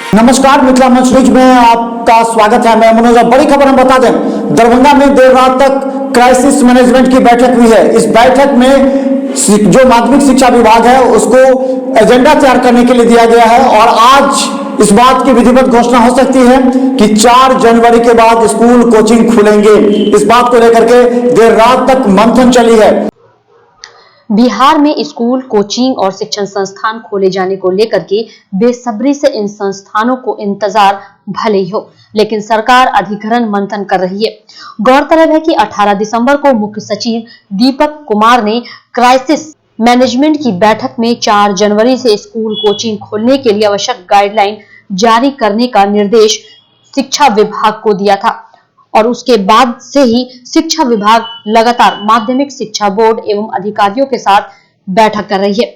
नमस्कार, मिथिला मंच न्यूज में आपका स्वागत है। मैं मनोज। बड़ी खबर हम बता दें, दरभंगा में देर रात तक क्राइसिस मैनेजमेंट की बैठक हुई है। इस बैठक में जो माध्यमिक शिक्षा विभाग है उसको एजेंडा तैयार करने के लिए दिया गया है और आज इस बात की विधिवत घोषणा हो सकती है कि 4 जनवरी के बाद स्कूल कोचिंग खुलेंगे। इस बात को लेकर के देर रात तक मंथन चली है। बिहार में स्कूल, कोचिंग और शिक्षण संस्थान खोले जाने को लेकर के बेसब्री से इन संस्थानों को इंतजार भले ही हो, लेकिन सरकार अधिग्रहण मंथन कर रही है। गौरतलब है कि 18 दिसंबर को मुख्य सचिव दीपक कुमार ने क्राइसिस मैनेजमेंट की बैठक में 4 जनवरी से स्कूल, कोचिंग खोलने के लिए आवश्यक गाइडलाइन जारी करने का निर्देश शिक्षा विभाग को दिया था और उसके बाद से ही शिक्षा विभाग लगातार माध्यमिक शिक्षा बोर्ड एवं अधिकारियों के साथ बैठक कर रही है।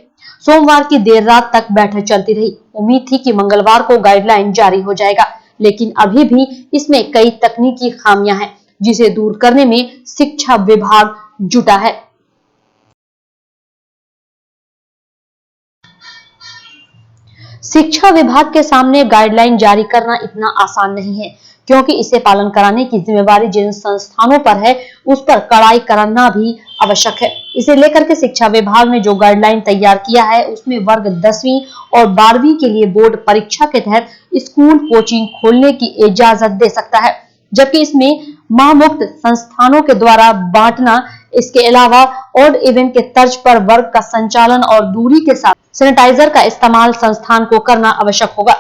सोमवार की देर रात तक बैठक चलती रही। उम्मीद थी कि मंगलवार को गाइडलाइन जारी हो जाएगा, लेकिन अभी भी इसमें कई तकनीकी खामियां हैं जिसे दूर करने में शिक्षा विभाग जुटा है। शिक्षा विभाग के सामने गाइडलाइन जारी करना इतना आसान नहीं है, क्योंकि इसे पालन कराने की जिम्मेवारी जिन संस्थानों पर है उस पर कड़ाई करना भी आवश्यक है। इसे लेकर के शिक्षा विभाग ने जो गाइडलाइन तैयार किया है उसमें वर्ग 10वीं और 12वीं के लिए बोर्ड परीक्षा के तहत स्कूल, कोचिंग खोलने की इजाजत दे सकता है, जबकि इसमें महामुक्त संस्थानों के द्वारा बांटना, इसके अलावा ऑड इवन के तर्ज पर वर्ग का संचालन और दूरी के साथ सैनिटाइजर का इस्तेमाल संस्थान को करना आवश्यक होगा।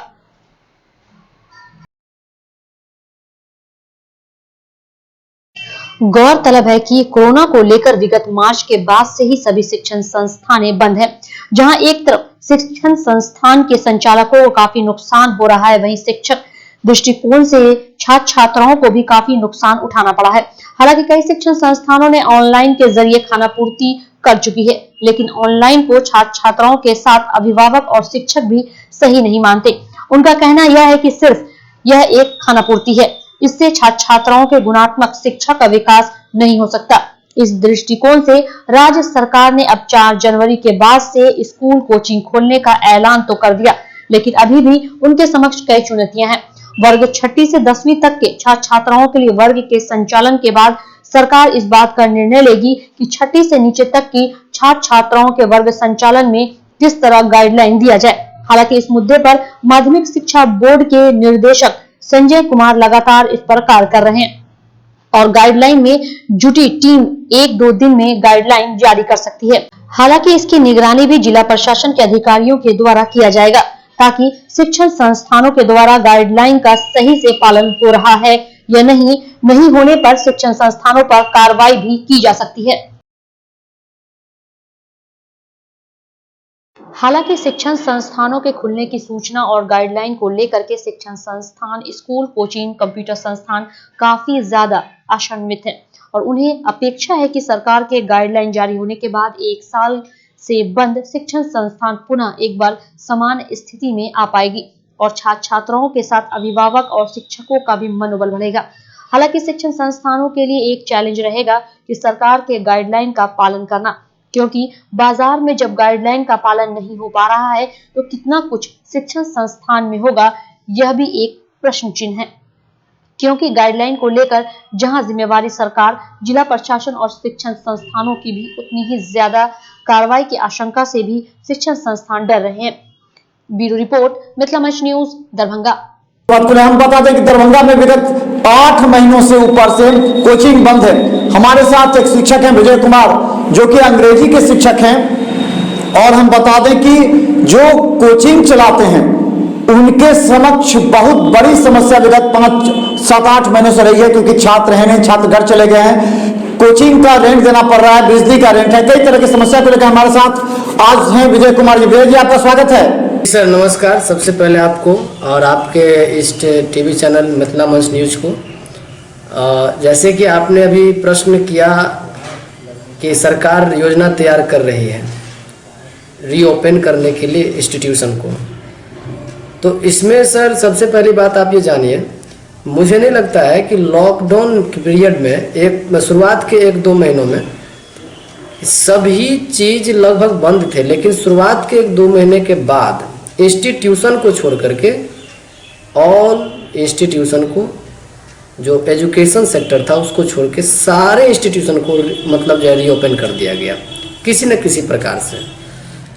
गौरतलब है कि कोरोना को लेकर विगत मार्च के बाद से ही सभी शिक्षण संस्थानें बंद हैं। जहां एक तरफ शिक्षण संस्थान के संचालकों को काफी नुकसान हो रहा है, वहीं शिक्षक दृष्टिकोण से छात्र छात्राओं को भी काफी नुकसान उठाना पड़ा है। हालांकि कई शिक्षण संस्थानों ने ऑनलाइन के जरिए खाना पूर्ति कर चुकी है, लेकिन ऑनलाइन को छात्र छात्राओं के साथ अभिभावक और शिक्षक भी सही नहीं मानते। उनका कहना यह है कि सिर्फ यह एक खाना पूर्ति है, इससे छात्र छात्राओं के गुणात्मक शिक्षा का विकास नहीं हो सकता। इस दृष्टिकोण से राज्य सरकार ने अब 4 जनवरी के बाद से स्कूल, कोचिंग खोलने का ऐलान तो कर दिया, लेकिन अभी भी उनके समक्ष कई चुनौतियां हैं। वर्ग 6ठी से 10वीं तक के छात्र छात्राओं के लिए वर्ग के संचालन के बाद सरकार इस बात का निर्णय लेगी कि 6ठी से नीचे तक की छात्र छात्राओं के वर्ग संचालन में किस तरह गाइडलाइन दिया जाए। हालांकि इस मुद्दे पर माध्यमिक शिक्षा बोर्ड के निर्देशक संजय कुमार लगातार इस पर कार्य कर रहे हैं और गाइडलाइन में जुटी टीम 1-2 दिन में गाइडलाइन जारी कर सकती है। हालांकि इसकी निगरानी भी जिला प्रशासन के अधिकारियों के द्वारा किया जाएगा, ताकि शिक्षण संस्थानों के द्वारा गाइडलाइन का सही से पालन हो रहा है या नहीं होने पर शिक्षण संस्थानों पर कार्रवाई भी की जा सकती है। हालांकि शिक्षण संस्थानों के खुलने की सूचना और गाइडलाइन को लेकर के शिक्षण संस्थान, स्कूल, कोचिंग, कंप्यूटर संस्थान काफी ज्यादा आशान्वित हैं और उन्हें अपेक्षा है कि सरकार के गाइडलाइन जारी होने के बाद 1 साल से बंद शिक्षण संस्थान पुनः एक बार समान स्थिति में आ पाएगी और छात्र छात्राओं के साथ अभिभावक और शिक्षकों का भी मनोबल बढ़ेगा। हालांकि शिक्षण संस्थानों के लिए एक चैलेंज रहेगा कि सरकार के गाइडलाइन का पालन करना, क्योंकि बाजार में जब गाइडलाइन का पालन नहीं हो पा रहा है तो कितना कुछ शिक्षण संस्थान में होगा, यह भी एक प्रश्न चिन्ह है। क्योंकि गाइडलाइन को लेकर जहां जिम्मेवारी सरकार, जिला प्रशासन और शिक्षण संस्थानों की भी, उतनी ही ज्यादा कार्रवाई की आशंका से भी शिक्षण संस्थान डर रहे हैं। ब्यूरो रिपोर्ट, मिथिला मंच न्यूज, दरभंगा। हम बता दें कि दरभंगा में विगत 8 महीनों से ऊपर से कोचिंग बंद है। हमारे साथ एक शिक्षक हैं विजय कुमार, जो कि अंग्रेजी के शिक्षक हैं, और हम बता दें कि जो कोचिंग चलाते हैं उनके समक्ष बहुत बड़ी समस्या विगत 5-7-8 महीनों से रही है, क्योंकि छात्र हैं नहीं, छात्र घर चले गए हैं, कोचिंग का रेंट देना पड़ रहा है, बिजली का रेंट है, कई तरह की समस्या को लेकर हमारे साथ आज हैं विजय कुमार जी। विजय जी, आपका स्वागत है। सर नमस्कार। सबसे पहले आपको और आपके इस टीवी चैनल मिथिला मंच न्यूज को, जैसे कि आपने अभी प्रश्न किया कि सरकार योजना तैयार कर रही है रीओपन करने के लिए इंस्टीट्यूशन को, तो इसमें सर सबसे पहली बात आप ये जानिए, मुझे नहीं लगता है कि लॉकडाउन पीरियड में शुरुआत के 1-2 महीनों में सभी चीज़ लगभग बंद थे, लेकिन शुरुआत के 1-2 महीने के बाद इंस्टीट्यूशन को छोड़ करके ऑल इंस्टीट्यूशन को, जो एजुकेशन सेक्टर था उसको छोड़ के सारे इंस्टीट्यूशन को मतलब जो है रीओपन कर दिया गया किसी न किसी प्रकार से।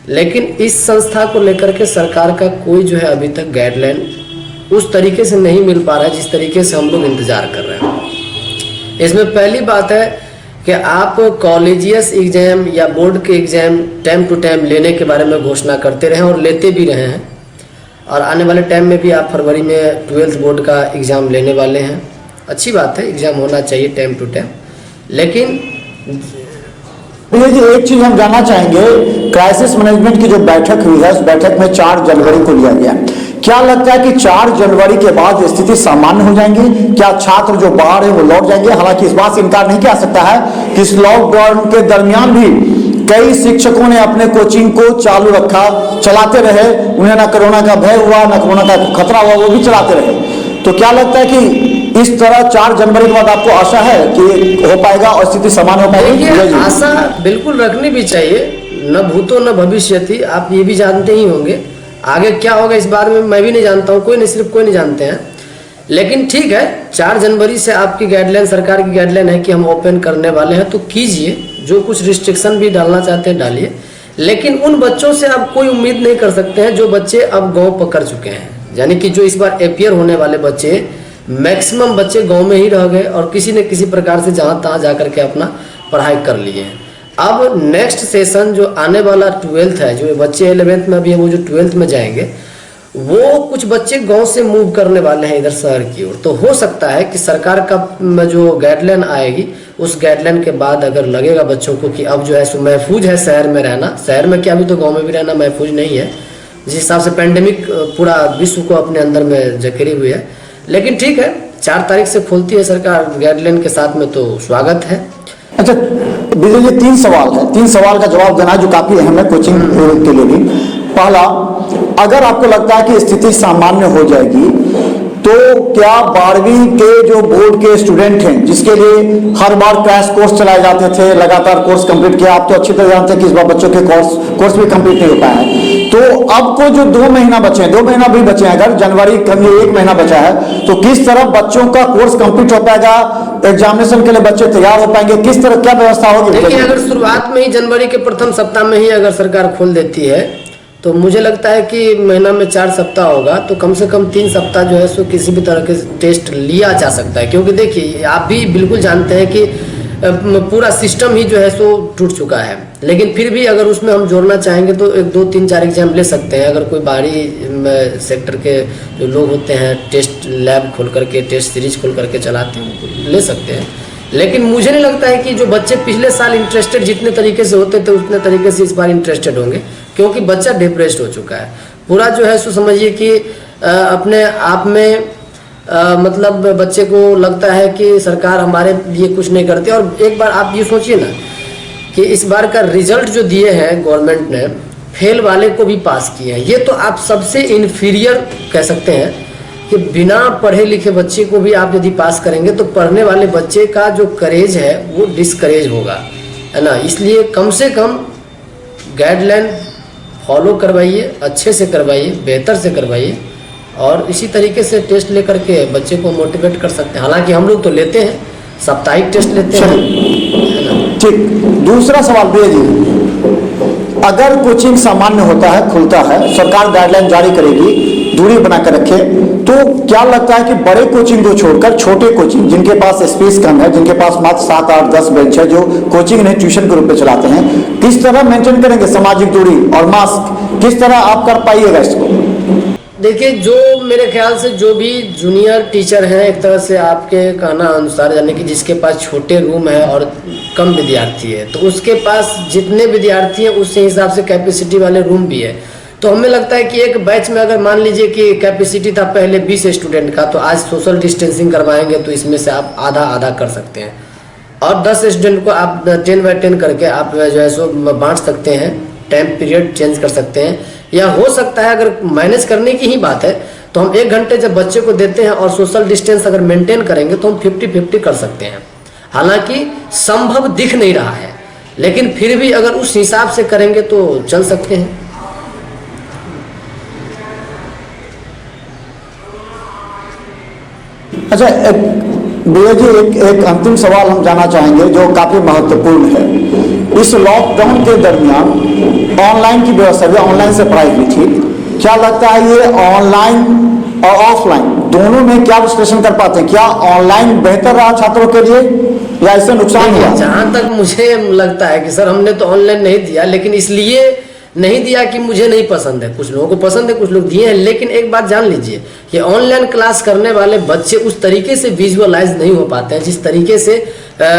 लेकिन इस संस्था को लेकर के सरकार का कोई जो है अभी तक गाइडलाइन उस तरीके से नहीं मिल पा रहा है जिस तरीके से हम लोग इंतज़ार कर रहे हैं। इसमें पहली बात है कि आप कॉलेजियस एग्ज़ाम या बोर्ड के एग्ज़ाम टाइम टू टाइम लेने के बारे में घोषणा करते रहे और लेते भी रहे हैं, और आने वाले टाइम में भी आप फरवरी में 12th बोर्ड का एग्ज़ाम लेने वाले हैं। अच्छी बात है, एग्ज़ाम होना चाहिए टाइम टू टाइम। लेकिन भैया जी एक चीज हम जानना चाहेंगे, क्राइसिस मैनेजमेंट की जो बैठक हुई है उस बैठक में 4 जनवरी को लिया गया, क्या लगता है कि 4 जनवरी के बाद स्थिति सामान्य हो जाएंगी? क्या छात्र जो बाहर है वो लौट जाएंगे? हालांकि इस बात से इनकार नहीं किया सकता है कि इस लॉकडाउन के दरमियान भी कई शिक्षकों ने अपने कोचिंग को चालू रखा, चलाते रहे, उन्हें ना कोरोना का भय हुआ ना कोरोना का खतरा हुआ, वो भी चलाते रहे। तो क्या लगता है कि इस तरह 4 जनवरी के बाद आपको आशा है कि हो पाएगा और स्थिति समान हो पाएगी? आशा बिल्कुल रखनी भी चाहिए, न भूतो न भविष्यति। आप ये भी जानते ही होंगे आगे क्या होगा इस बारे में मैं भी नहीं जानता हूँ, कोई नहीं, सिर्फ कोई नहीं जानते हैं। लेकिन ठीक है, 4 जनवरी से आपकी गाइडलाइन, सरकार की गाइडलाइन है कि हम ओपन करने वाले हैं, तो कीजिए। जो कुछ रिस्ट्रिक्शन भी डालना चाहते हैं डालिए, लेकिन उन बच्चों से आप कोई उम्मीद नहीं कर सकते हैं जो बच्चे अब गाँव पकड़ चुके हैं। यानी कि जो इस बार अपियर होने वाले बच्चे, मैक्सिमम बच्चे गांव में ही रह गए और किसी न किसी प्रकार से जहां तहां जाकर के अपना पढ़ाई कर लिए हैं। अब नेक्स्ट सेशन जो आने वाला 12th है, जो बच्चे 11th में अभी है, वो जो 12th में जाएंगे, वो कुछ बच्चे गांव से मूव करने वाले हैं इधर शहर की ओर। तो हो सकता है कि सरकार का जो गाइडलाइन आएगी उस गाइडलाइन के बाद अगर लगेगा बच्चों को कि अब जो है सो महफूज है शहर में रहना, शहर में क्या, अभी तो गाँव में भी रहना महफूज नहीं है, जिस हिसाब से पेंडेमिक पूरा विश्व को अपने अंदर में जकड़ी हुई है। लेकिन ठीक है, 4 तारीख से खोलती है सरकार गाइडलाइन के साथ में, तो स्वागत है। अच्छा विजय जी, 3 सवाल है, 3 सवाल का जवाब देना जो काफी अहम है कोचिंग के लिए भी। पहला, अगर आपको लगता है कि स्थिति सामान्य हो जाएगी तो क्या 12वीं के जो बोर्ड के स्टूडेंट हैं जिसके लिए हर बार क्रैश कोर्स चलाए जाते थे, लगातार कोर्स कंप्लीट किया, आप तो अच्छी तरह जानते हैं कि इस बार बच्चों के कोर्स भी कंप्लीट नहीं हो पाया है, तो अब को जो 2 महीना बचे हैं, 2 महीना भी बचे हैं, अगर जनवरी कम 1 महीना बचा है, तो किस तरह बच्चों का कोर्स कंप्लीट हो पाएगा, एग्जामिनेशन के लिए बच्चे तैयार हो पाएंगे, किस तरह क्या व्यवस्था होगी? देखिए, अगर शुरुआत में ही जनवरी के प्रथम सप्ताह में ही अगर सरकार खोल देती है तो मुझे लगता है कि महीना में 4 सप्ताह होगा, तो कम से कम 3 सप्ताह जो है सो किसी भी तरह के टेस्ट लिया जा सकता है। क्योंकि देखिए, आप भी बिल्कुल जानते हैं कि पूरा सिस्टम ही जो है सो टूट चुका है। लेकिन फिर भी अगर उसमें हम जोड़ना चाहेंगे तो 1, 2, 3, 4 एग्जाम ले सकते हैं। अगर कोई बाहरी सेक्टर के जो लोग होते हैं टेस्ट लैब खोल करके, टेस्ट सीरीज खोल करके चलाते हैं, ले सकते हैं। लेकिन मुझे नहीं लगता है कि जो बच्चे पिछले साल इंटरेस्टेड जितने तरीके से होते थे उतने तरीके से इस बार इंटरेस्टेड होंगे, क्योंकि बच्चा डिप्रेस्ड हो चुका है पूरा। जो है सो समझिए कि अपने आप में मतलब बच्चे को लगता है कि सरकार हमारे लिए कुछ नहीं करती। और एक बार आप ये सोचिए ना कि इस बार का रिजल्ट जो दिए हैं गवर्नमेंट ने, फेल वाले को भी पास किए हैं। ये तो आप सबसे इन्फीरियर कह सकते हैं कि बिना पढ़े लिखे बच्चे को भी आप यदि पास करेंगे तो पढ़ने वाले बच्चे का जो करेज है वो डिस्करेज होगा, है ना। इसलिए कम से कम गाइडलाइन फॉलो करवाइए, अच्छे से करवाइए, बेहतर से करवाइए, और इसी तरीके से टेस्ट लेकर के बच्चे को मोटिवेट कर सकते हैं। हालांकि हम लोग तो लेते हैं, साप्ताहिक टेस्ट लेते हैं, है ना। ठीक, दूसरा सवाल भैया जी, अगर कोचिंग सामान्य होता है, खुलता है, सरकार गाइडलाइन जारी करेगी, दूरी बनाकर रखे, तो क्या लगता है कि बड़े कोचिंग को छोड़कर छोटे कोचिंग जिनके पास स्पेस कम है, जिनके पास मात्र 7, 8, 10 बेंच है, जो कोचिंग नहीं ट्यूशन के रूप में चलाते हैं, किस तरह मेंटेन करेंगे सामाजिक दूरी और मास्क, किस तरह आप कर पाइएगा इसको? देखिए, जो मेरे ख्याल से जो भी जूनियर टीचर हैं, एक तरह से आपके कहना अनुसार, यानी कि जिसके पास छोटे रूम है और कम विद्यार्थी है, तो उसके पास जितने विद्यार्थी हैं उस हिसाब से कैपेसिटी वाले रूम भी है। तो हमें लगता है कि एक बैच में अगर मान लीजिए कि कैपेसिटी था पहले 20 स्टूडेंट का, तो आज सोशल डिस्टेंसिंग करवाएंगे तो इसमें से आप आधा आधा कर सकते हैं, और 10 स्टूडेंट को आप 10/10 करके आप जो है सो बांट सकते हैं, टाइम पीरियड चेंज कर सकते हैं। या हो सकता है अगर मैनेज करने की ही बात है तो हम 1 घंटे जब बच्चे को देते हैं और सोशल डिस्टेंस अगर मेंटेन करेंगे तो हम 50-50 कर सकते हैं। हालांकि संभव दिख नहीं रहा है, लेकिन फिर भी अगर उस हिसाब से करेंगे तो चल सकते हैं। अच्छा भैया जी, एक अंतिम सवाल हम जाना चाहेंगे जो काफी महत्वपूर्ण है। इस लॉकडाउन के दरमियान ऑनलाइन की व्यवस्था भी, ऑनलाइन से पढ़ाई की थी, क्या लगता है ये ऑनलाइन और ऑफलाइन दोनों में क्या विश्लेषण कर पाते हैं? क्या ऑनलाइन बेहतर रहा छात्रों के लिए या इससे नुकसान हुआ? जहां तक मुझे लगता है कि सर हमने तो ऑनलाइन नहीं दिया, लेकिन इसलिए नहीं दिया कि मुझे नहीं पसंद है। कुछ लोगों को पसंद है, कुछ लोग दिए हैं, लेकिन एक बात जान लीजिए कि ऑनलाइन क्लास करने वाले बच्चे उस तरीके से विजुअलाइज नहीं हो पाते हैं जिस तरीके से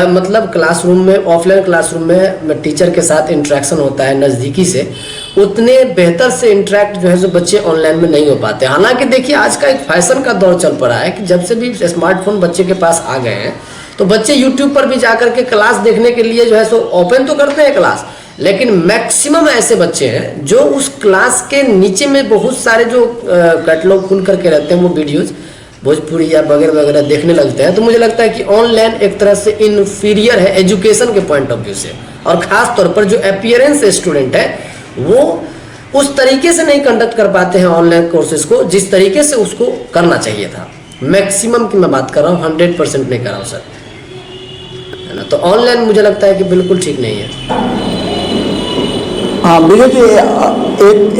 मतलब क्लासरूम में, ऑफलाइन क्लासरूम में टीचर के साथ इंटरेक्शन होता है नज़दीकी से, उतने बेहतर से इंटरेक्ट जो है जो बच्चे ऑनलाइन में नहीं हो पाते। हालांकि देखिए आज का एक फैशन का दौर चल पड़ा है कि जब से भी स्मार्टफोन बच्चे के पास आ गए हैं तो बच्चे यूट्यूब पर भी जाकर के क्लास देखने के लिए जो है सो ओपन तो करते हैं क्लास, लेकिन मैक्सिमम ऐसे बच्चे हैं जो उस क्लास के नीचे में बहुत सारे जो कैटलॉग खुल करके रहते हैं वो वीडियोज भोजपुरी या वगैरह वगैरह देखने लगते हैं। तो मुझे लगता है कि ऑनलाइन एक तरह से इन्फीरियर है एजुकेशन के पॉइंट ऑफ व्यू से, और ख़ास तौर पर जो अपीयरेंस स्टूडेंट है वो उस तरीके से नहीं कंडक्ट कर पाते हैं ऑनलाइन कोर्सेज को जिस तरीके से उसको करना चाहिए था। मैक्सिमम की मैं बात कर रहा हूँ, 100% नहीं कर रहा हूँ सर, है ना। तो ऑनलाइन मुझे लगता है कि बिल्कुल ठीक नहीं है। हाँ विजय जी,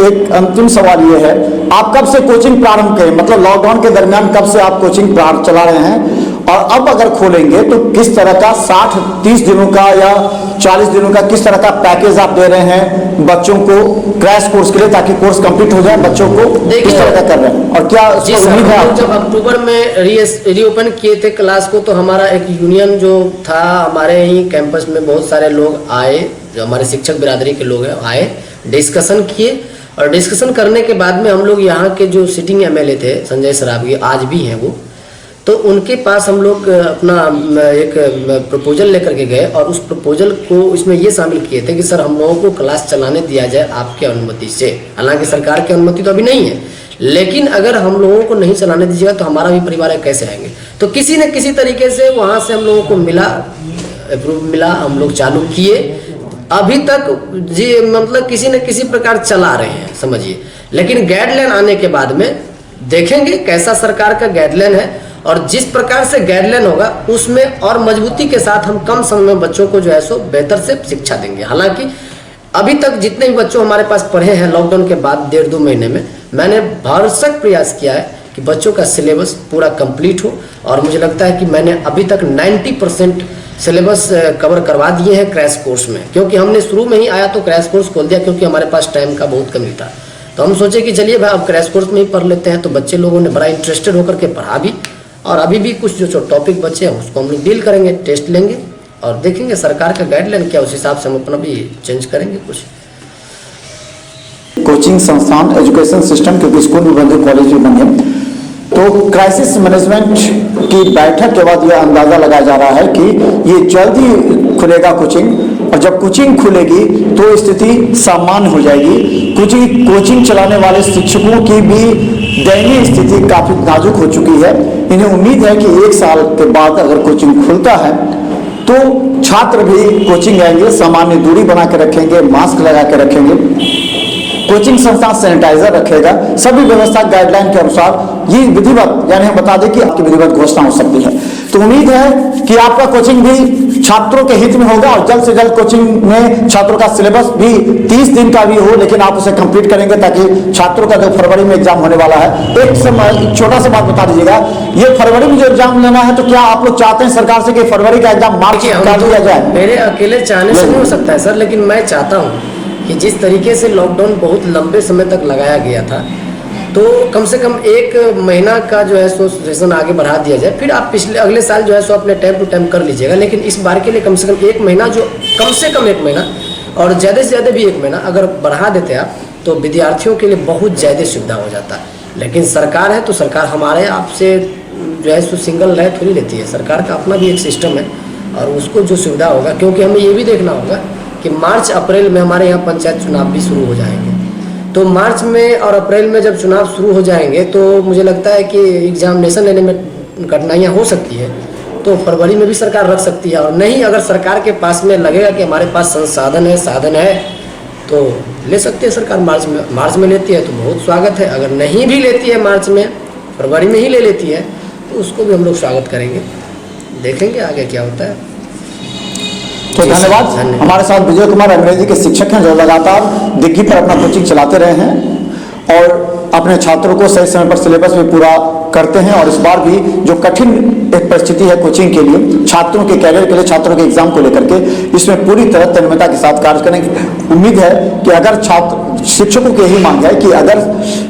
एक अंतिम सवाल ये है, आप कब से कोचिंग प्रारंभ करें? मतलब लॉकडाउन के दरमियान कब से आप कोचिंग चला रहे हैं? और अब अगर खोलेंगे तो किस तरह का 60-30 दिनों का या 40 दिनों का किस तरह का पैकेज आप दे रहे हैं बच्चों को क्रैश कोर्स के लिए, ताकि कोर्स कंप्लीट हो जाए? बच्चों को किस तरह का कर रहे हैं और क्या उम्मीद है? जब अक्टूबर में रीओपन किए थे क्लास को, तो हमारा एक यूनियन जो था हमारे ही कैंपस में, बहुत सारे लोग आए जो हमारे शिक्षक बिरादरी के लोग हैं, आए, डिस्कशन किए, और डिस्कशन करने के बाद में हम लोग यहाँ के जो सिटिंग एमएलए थे संजय सराबगी, आज भी हैं वो, तो उनके पास हम लोग अपना एक प्रपोजल लेकर के गए और उस प्रपोजल को इसमें ये शामिल किए थे कि सर हम लोगों को क्लास चलाने दिया जाए आपके अनुमति से। हालांकि सरकार की अनुमति तो अभी नहीं है, लेकिन अगर हम लोगों को नहीं चलाने दीजिएगा तो हमारा भी परिवार है, कैसे आएंगे? तो किसी न किसी तरीके से वहाँ से हम लोगों को मिला, अप्रूव मिला, हम लोग चालू किए। अभी तक जी मतलब किसी न किसी प्रकार चला रहे हैं समझिए, लेकिन गाइडलाइन आने के बाद में देखेंगे कैसा सरकार का गाइडलाइन है, और जिस प्रकार से गाइडलाइन होगा उसमें और मजबूती के साथ हम कम समय में बच्चों को जो है सो बेहतर से शिक्षा देंगे। हालांकि अभी तक जितने भी बच्चों हमारे पास पढ़े हैं लॉकडाउन के बाद 1.5-2 महीने में, मैंने भरसक प्रयास किया है कि बच्चों का सिलेबस पूरा कंप्लीट हो, और मुझे लगता है कि मैंने अभी तक 90% सिलेबस कवर करवा दिए हैं क्रैश कोर्स में, क्योंकि हमने शुरू में ही आया तो क्रैश कोर्स खोल दिया क्योंकि हमारे पास टाइम का बहुत कमी था। तो हम सोचे कि चलिए भाई अब क्रैश कोर्स में ही पढ़ लेते हैं, तो बच्चे लोगों ने बड़ा इंटरेस्टेड होकर के पढ़ा भी, और अभी भी कुछ जो टॉपिक बचे हैं उसको हम लोग डील करेंगे, टेस्ट लेंगे और देखेंगे सरकार का गाइडलाइन क्या, उस हिसाब से हम अपना भी चेंज करेंगे कुछ। कोचिंग संस्थान, एजुकेशन सिस्टम, क्योंकि स्कूल भी बंद है, कॉलेज भी बंद है, तो क्राइसिस मैनेजमेंट की बैठक के बाद यह अंदाजा लगाया जा रहा है कि ये जल्दी खुलेगा कोचिंग, और जब कोचिंग खुलेगी तो स्थिति सामान्य हो जाएगी। कोचिंग चलाने वाले शिक्षकों की भी दयनीय स्थिति काफी नाजुक हो चुकी है। इन्हें उम्मीद है कि 1 साल के बाद अगर कोचिंग खुलता है तो छात्र भी कोचिंग आएंगे, सामान्य दूरी बना के रखेंगे, मास्क लगा के रखेंगे, कोचिंग संस्थान सैनिटाइजर रखेगा, सभी व्यवस्था गाइडलाइन के अनुसार ये विधिवत, यानी हम बता दें कि आपकी विधिवत घोषणा हो सकती है। तो उम्मीद है कि आपका कोचिंग भी छात्रों के हित में होगा, और जल्द से जल्द कोचिंग में छात्रों का सिलेबस भी 30 दिन का भी हो, लेकिन आप उसे कंप्लीट करेंगे ताकि छात्रों का जो फरवरी में एग्जाम होने वाला है। एक छोटा सा बात बता दीजिएगा, ये फरवरी में जो एग्जाम लेना है तो क्या आप लोग चाहते हैं सरकार से कि फरवरी का एग्जाम मार्च में कर दिया जाए? मेरे अकेले चाहने से नहीं हो सकता है सर, लेकिन मैं चाहता हूँ कि जिस तरीके से लॉकडाउन बहुत लंबे समय तक लगाया गया था, तो कम से कम 1 महीना का जो है सो सेशन आगे बढ़ा दिया जाए, फिर आप अगले साल जो है सो अपने टाइम टू टाइम कर लीजिएगा। लेकिन इस बार के लिए कम से कम 1 महीना, जो कम से कम 1 महीना और ज़्यादा से ज़्यादा भी 1 महीना अगर बढ़ा देते आप तो विद्यार्थियों के लिए बहुत ज़्यादा सुविधा हो जाता है। लेकिन सरकार है तो सरकार हमारे आपसे जो है सो सिंगल राय थोड़ी लेती है, सरकार का अपना भी एक सिस्टम है, और उसको जो सुविधा होगा, क्योंकि हमें ये भी देखना होगा कि मार्च अप्रैल में हमारे यहाँ पंचायत चुनाव भी शुरू हो जाएंगे। तो मार्च में और अप्रैल में जब चुनाव शुरू हो जाएंगे तो मुझे लगता है कि एग्जामिनेशन लेने में कठिनाइयाँ हो सकती है, तो फरवरी में भी सरकार रख सकती है। और नहीं, अगर सरकार के पास में लगेगा कि हमारे पास संसाधन है, साधन है, तो ले सकती है सरकार मार्च में लेती है तो बहुत स्वागत है। अगर नहीं भी लेती है मार्च में, फरवरी में ही ले लेती है, तो उसको भी हम लोग स्वागत करेंगे, देखेंगे आगे क्या होता है। तो जी, धन्यवाद। धन्यवाद। हमारे साथ विजय कुमार अंग्रेजी के शिक्षक हैं जो लगातार दिग्गी पर अपना कोचिंग चलाते रहे हैं और अपने छात्रों को सही समय पर सिलेबस भी पूरा करते हैं। और इस बार भी जो कठिन एक परिस्थिति है कोचिंग के लिए, छात्रों के कैरियर के लिए, छात्रों के एग्जाम को लेकर के, इसमें पूरी तरह तन्मयता के साथ कार्य करेंगे। उम्मीद है कि अगर छात्र शिक्षकों की यही मांग है कि अगर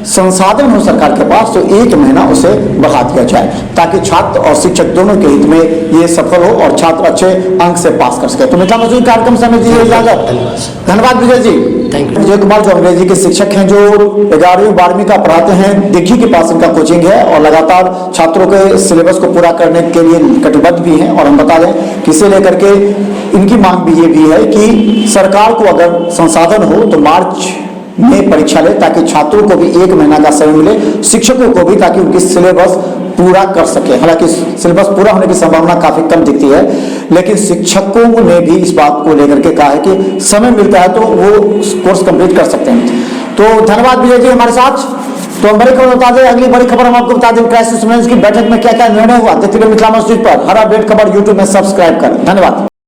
संसाधन हो सरकार के पास तो 1 महीना उसे बढ़ा दिया जाए, ताकि छात्र और शिक्षक दोनों के हित में ये सफल हो और छात्र अच्छे अंक से पास कर सके। तो मिथिला मजदूर कार्यक्रम समय दीजिए इजाजत। धन्यवाद विजय जी। Thank you. विजय कुमार जो अंग्रेजी के शिक्षक हैं, जो 11वीं 12वीं का पढ़ाते हैं, दिग्गी के पास इनका कोचिंग है और लगातार छात्रों के सिलेबस को पूरा करने के लिए कटिबद्ध भी हैं। और हम बता दें कि इसे लेकर के इनकी मांग भी ये भी है कि सरकार को अगर संसाधन हो तो मार्च में परीक्षा ले, ताकि छात्रों को भी 1 महीना का समय मिले, शिक्षकों को भी, ताकि उनकी सिलेबस पूरा कर सके। हालांकि सिलेबस पूरा होने की संभावना काफी कम दिखती है, लेकिन शिक्षकों ने भी इस बात को लेकर के कहा है कि समय मिलता है तो वो कोर्स कंप्लीट कर सकते हैं। तो धन्यवाद विजय जी हमारे साथ। तो हम बड़ी खबर बता दें, अगली बड़ी खबर हम आपको बता दें, क्राइसिस मैनेजमेंट की बैठक में क्या क्या निर्णय हुआ। देखते रहिए मिथिला मजदूर पर। हर अपडेट खबर यूट्यूब में सब्सक्राइब करें। धन्यवाद।